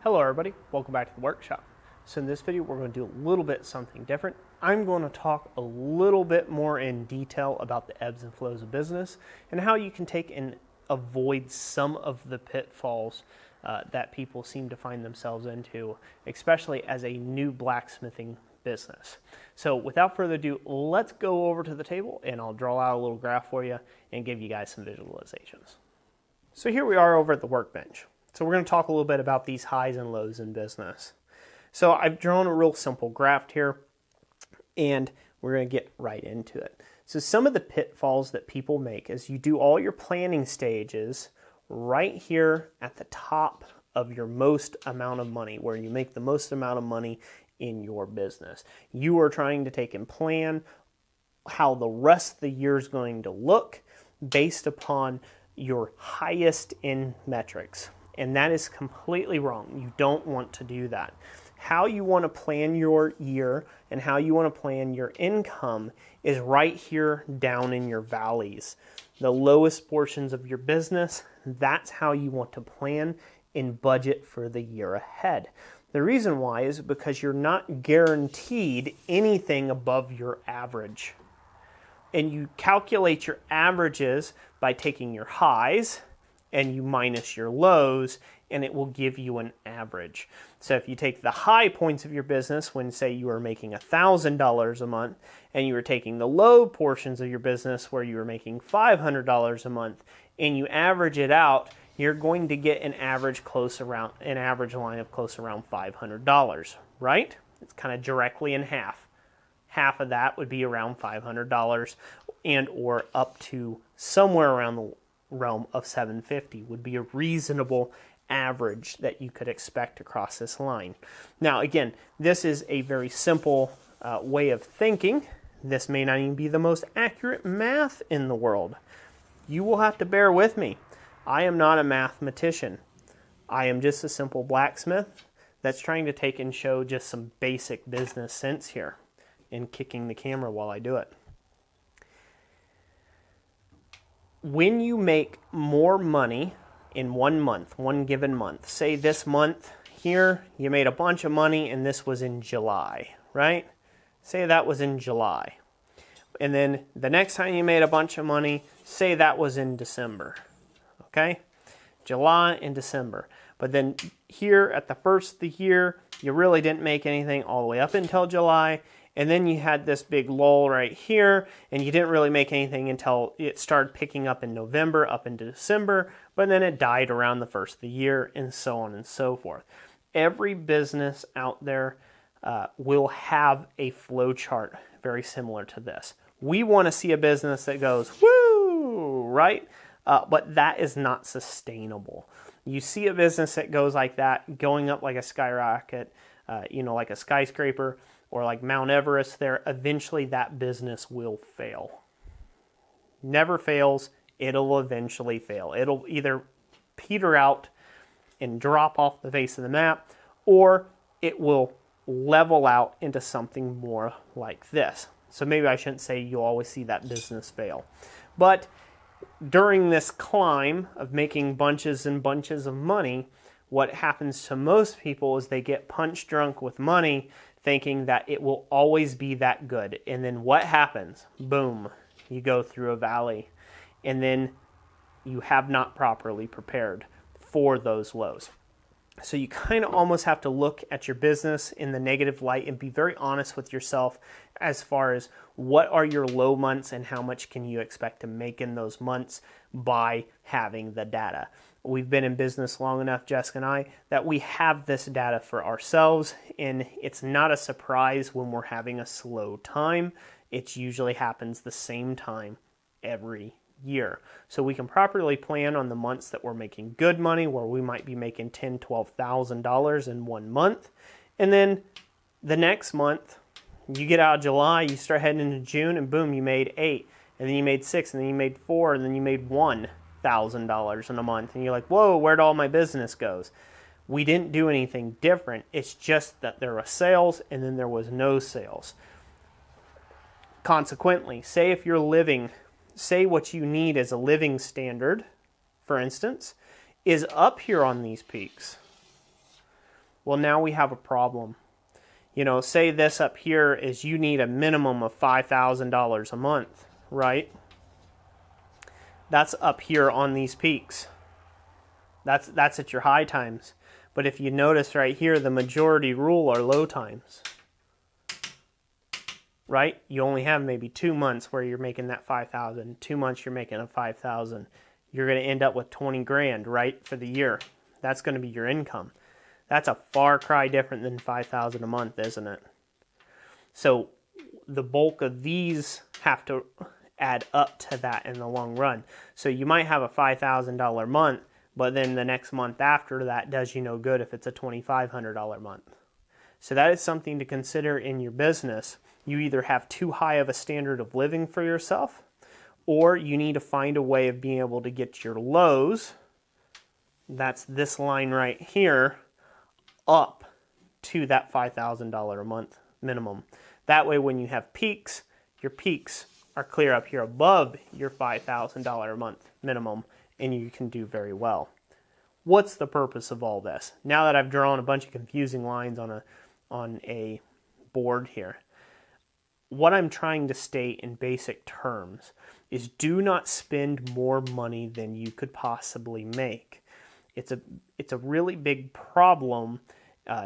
Hello everybody, welcome back to the workshop. So in this video we're going to do a little bit something different. I'm going to talk a little bit more in detail about the ebbs and flows of business and how you can take and avoid some of the pitfalls that people seem to find themselves into, especially as a new blacksmithing business. So without further ado, let's go over to the table and I'll draw out a little graph for you and give you guys some visualizations. So here we are over at the workbench. So we're going to talk a little bit about these highs and lows in business. So I've drawn a real simple graph here, and we're going to get right into it. So some of the pitfalls that people make is you do all your planning stages right here at the top of your most amount of money, where you make the most amount of money in your business. You are trying to take and plan how the rest of the year is going to look based upon your highest end metrics. And that is completely wrong. You don't want to do that. How you want to plan your year and how you want to plan your income is right here down in your valleys. The lowest portions of your business, that's how you want to plan and budget for the year ahead. The reason why is because you're not guaranteed anything above your average. And you calculate your averages by taking your highs and you minus your lows, and it will give you an average. So if you take the high points of your business when, say, you are making $1,000 a month, and you are taking the low portions of your business where you are making $500 a month, and you average it out, you're going to get an average line of close around $500, right? It's kind of directly in half. Half of that would be around $500, and or up to somewhere around the realm of $750 would be a reasonable average that you could expect across this line. Now again, this is a very simple way of thinking. This may not even be the most accurate math in the world. You will have to bear with me. I am not a mathematician. I am just a simple blacksmith that's trying to take and show just some basic business sense here and kicking the camera while I do it. When you make more money in 1 month, one given month, say this month here, you made a bunch of money and this was in July, right? Say that was in July. And then the next time you made a bunch of money, say that was in December, okay? July and December. But then here at the first of the year, you really didn't make anything all the way up until July. And then you had this big lull right here, and you didn't really make anything until it started picking up in November, up into December, but then it died around the first of the year, and so on and so forth. Every business out there will have a flow chart very similar to this. We want to see a business that goes, woo, right? But that is not sustainable. You see a business that goes like that, going up like a skyrocket, like a skyscraper, or like Mount Everest there, eventually that business will fail. Never fails, it'll eventually fail. It'll either peter out and drop off the face of the map, or it will level out into something more like this. So maybe I shouldn't say you'll always see that business fail. But during this climb of making bunches and bunches of money, what happens to most people is they get punch drunk with money, thinking that it will always be that good. And then what happens? Boom, you go through a valley. And then you have not properly prepared for those lows. So you kind of almost have to look at your business in the negative light and be very honest with yourself as far as what are your low months and how much can you expect to make in those months by having the data. We've been in business long enough, Jessica and I, that we have this data for ourselves, and it's not a surprise when we're having a slow time. It usually happens the same time every year. So we can properly plan on the months that we're making good money, where we might be making $10,000, $12,000 in 1 month. And then the next month, you get out of July, you start heading into June, and boom, you made 8, and then you made 6, and then you made 4, and then you made $1,000 in a month. And you're like, whoa, where'd all my business goes? We didn't do anything different. It's just that there were sales and then there was no sales. Consequently, say if you're living, say what you need as a living standard, for instance, is up here on these peaks. Well, now we have a problem. You know, say this up here is you need a minimum of $5,000 a month, right? That's up here on these peaks. That's at your high times. But if you notice right here, the majority rule are low times, right? You only have maybe 2 months where you're making that 5,000. 2 months you're making a 5,000. You're going to end up with 20 grand, right, for the year. That's going to be your income. That's a far cry different than 5,000 a month, isn't it? So the bulk of these have to add up to that in the long run. So you might have a $5,000 month, but then the next month after that does you no good if it's a $2,500 month. So that is something to consider in your business. You either have too high of a standard of living for yourself, or you need to find a way of being able to get your lows, that's this line right here, up to that $5,000 a month minimum. That way when you have peaks, your peaks are clear up here above your $5,000 a month minimum, and you can do very well. What's the purpose of all this? Now that I've drawn a bunch of confusing lines on a board here, what I'm trying to state in basic terms is do not spend more money than you could possibly make. It's a really big problem,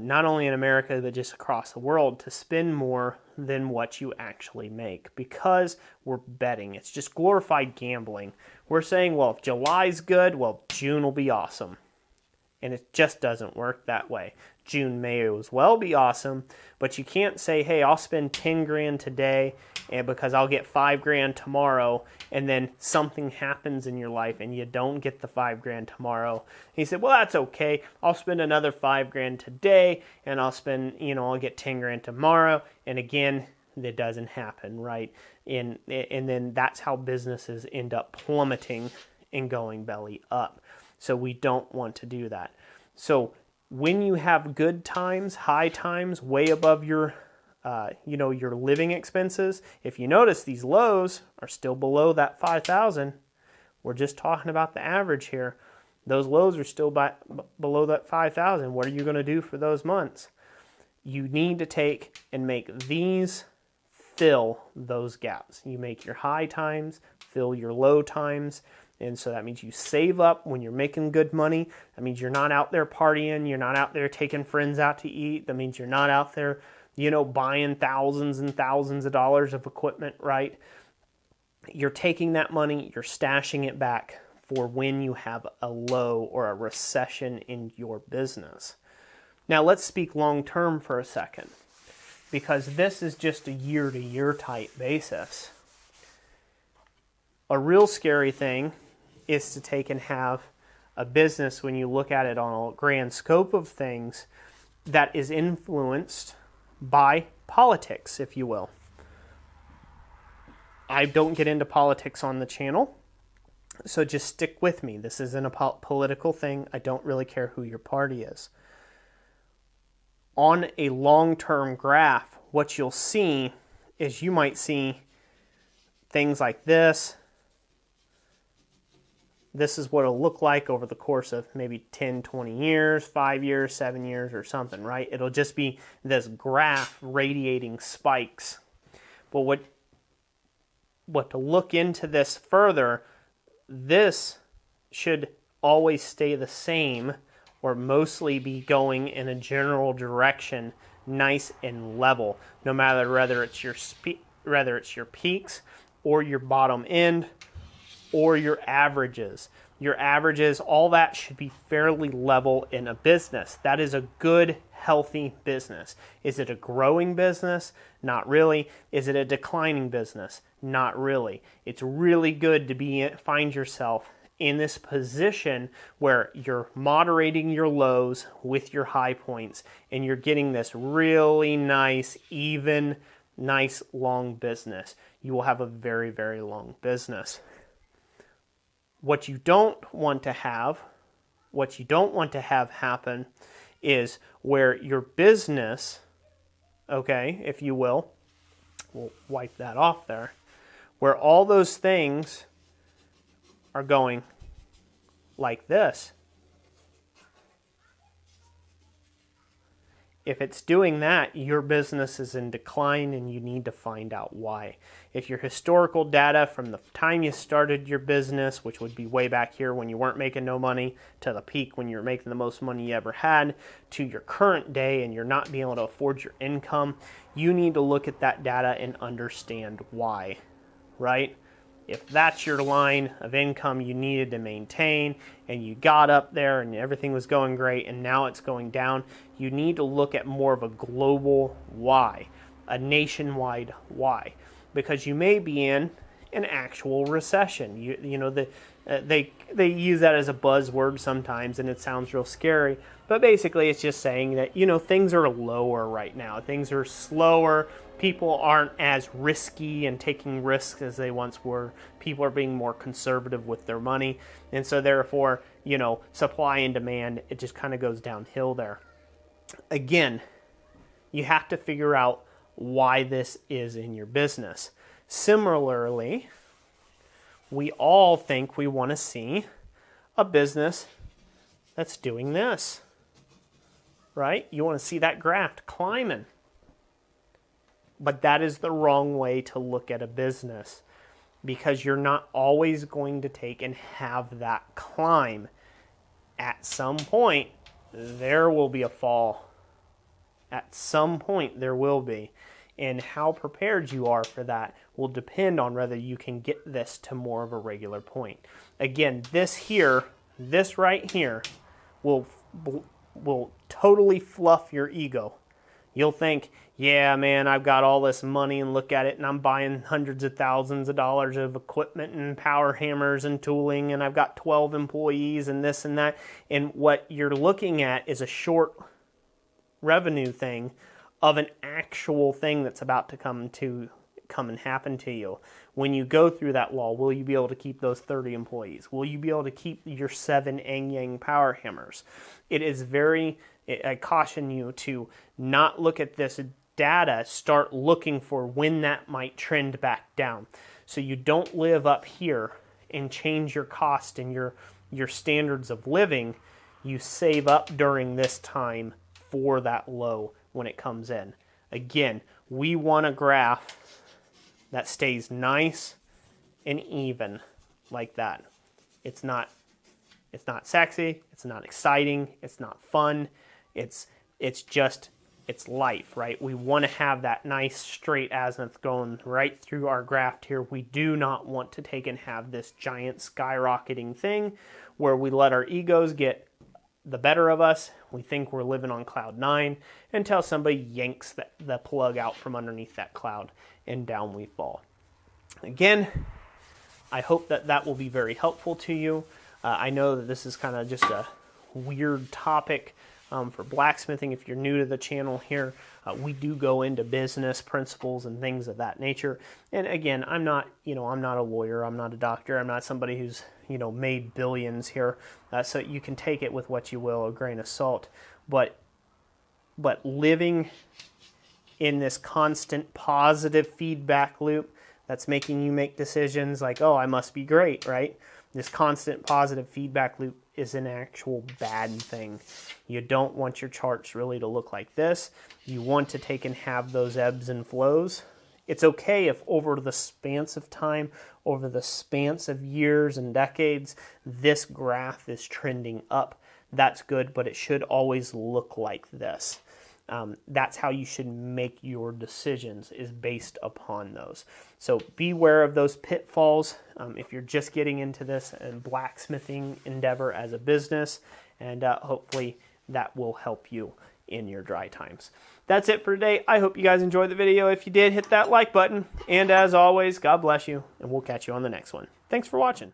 not only in America, but just across the world, to spend more than what you actually make, because we're betting. It's just glorified gambling. We're saying, well, if July's good, well, June will be awesome. And it just doesn't work that way. June may as well be awesome, but you can't say, hey, I'll spend 10 grand today and because I'll get 5 grand tomorrow, and then something happens in your life and you don't get the 5 grand tomorrow. And you said, well, that's okay. I'll spend another 5 grand today and I'll spend, I'll get 10 grand tomorrow. And again, that doesn't happen, right? And then that's how businesses end up plummeting and going belly up. So we don't want to do that. So when you have good times, high times, way above your, your living expenses, if you notice these lows are still below that 5,000, we're just talking about the average here. Those lows are still below that 5,000. What are you going to do for those months? You need to take and make these fill those gaps. You make your high times, fill your low times. And so that means you save up when you're making good money. That means you're not out there partying. You're not out there taking friends out to eat. That means you're not out there, buying thousands and thousands of dollars of equipment, right? You're taking that money, you're stashing it back for when you have a low or a recession in your business. Now let's speak long term for a second, because this is just a year-to-year type basis. A real scary thing is to take and have a business, when you look at it on a grand scope of things, that is influenced by politics, if you will. I don't get into politics on the channel, so just stick with me. This isn't a political thing. I don't really care who your party is. On a long-term graph, what you'll see is you might see things like this. This is what it'll look like over the course of maybe 10, 20 years, 5 years, 7 years, or something, right? It'll just be this graph radiating spikes. But what to look into this further, this should always stay the same or mostly be going in a general direction, nice and level, no matter whether it's your peaks or your bottom end, or your averages. Your averages, all that should be fairly level in a business. That is a good, healthy business. Is it a growing business? Not really. Is it a declining business? Not really. It's really good to find yourself in this position where you're moderating your lows with your high points, and you're getting this really nice, even, nice, long business. You will have a very, very long business. What you don't want to have happen is where your business, okay, if you will, we'll wipe that off there, where all those things are going like this. If it's doing that, your business is in decline and you need to find out why. If your historical data from the time you started your business, which would be way back here when you weren't making no money, to the peak when you were making the most money you ever had, to your current day and you're not being able to afford your income, you need to look at that data and understand why, right? If that's your line of income you needed to maintain and you got up there and everything was going great and now it's going down, you need to look at more of a global why, a nationwide why, because you may be in an actual recession. They use that as a buzzword sometimes and it sounds real scary, but basically it's just saying that, things are lower right now. Things are slower. People aren't as risky and taking risks as they once were. People are being more conservative with their money. And so therefore, supply and demand, it just kind of goes downhill there. Again, you have to figure out why this is in your business. Similarly, we all think we want to see a business that's doing this, right? You want to see that graph climbing. But that is the wrong way to look at a business, because you're not always going to take and have that climb. At some point, there will be a fall. At some point, there will be. And how prepared you are for that will depend on whether you can get this to more of a regular point. Again, this right here, will totally fluff your ego. You'll think, yeah, man, I've got all this money and look at it and I'm buying hundreds of thousands of dollars of equipment and power hammers and tooling and I've got 12 employees and this and that. And what you're looking at is a short revenue thing of an actual thing that's about to come and happen to you. When you go through that wall, will you be able to keep those 30 employees? Will you be able to keep your 7 Ang Yang power hammers? I caution you to not look at this data, start looking for when that might trend back down. So you don't live up here and change your cost and your standards of living. You save up during this time for that low when it comes in. Again, we want a graph that stays nice and even like that. It's not sexy, it's not exciting, it's not fun. It's life, right? We want to have that nice straight azimuth going right through our graph here. We do not want to take and have this giant skyrocketing thing where we let our egos get the better of us. We think we're living on cloud 9 until somebody yanks the plug out from underneath that cloud and down we fall. Again, I hope that will be very helpful to you. I know that this is kind of just a weird topic for blacksmithing. If you're new to the channel here, we do go into business principles and things of that nature. And again, I'm not a lawyer, I'm not a doctor, I'm not somebody who's made billions here. So you can take it with what you will, a grain of salt. But living in this constant positive feedback loop that's making you make decisions like, oh, I must be great, right? This constant positive feedback loop is an actual bad thing. You don't want your charts really to look like this. You want to take and have those ebbs and flows. It's okay if over the span of time, over the span of years and decades, this graph is trending up. That's good, but it should always look like this. That's how you should make your decisions, is based upon those. So beware of those pitfalls if you're just getting into this and blacksmithing endeavor as a business, and hopefully that will help you in your dry times. That's it for today. I hope you guys enjoyed the video. If you did, hit that like button. And as always, God bless you, and we'll catch you on the next one. Thanks for watching.